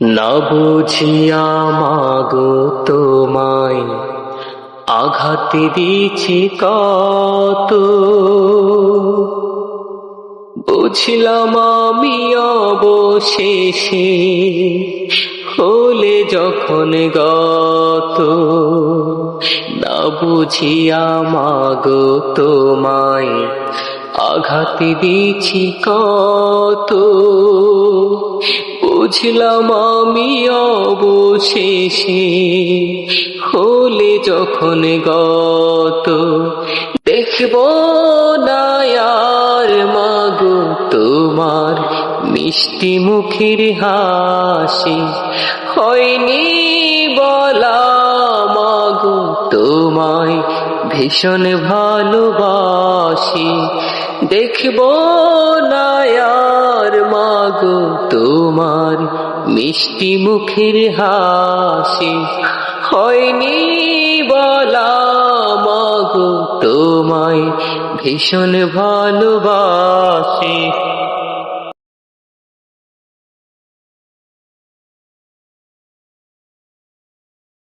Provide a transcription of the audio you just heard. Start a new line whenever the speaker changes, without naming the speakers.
না বুঝিয়া মাগো তোমায় আঘাত দিছি কত, বুঝলাম আমি অবশেষে হলে যখন গত। না বুঝিয়া মাগো তোমায় আঘাত দিছি কত, বুঝলাম আমি অবশেষে হলে যখন গত। দেখব না আর মাগো তোমার মিষ্টি মুখের হাসি, হয়নি বলা মাগো তোমায় ভীষণ ভালোবাসি। দেখব না আর মাগো তোমার মিষ্টি মুখের হাসি, হয়নি বলা মাগো তোমায় ভীষণ ভালোবাসি।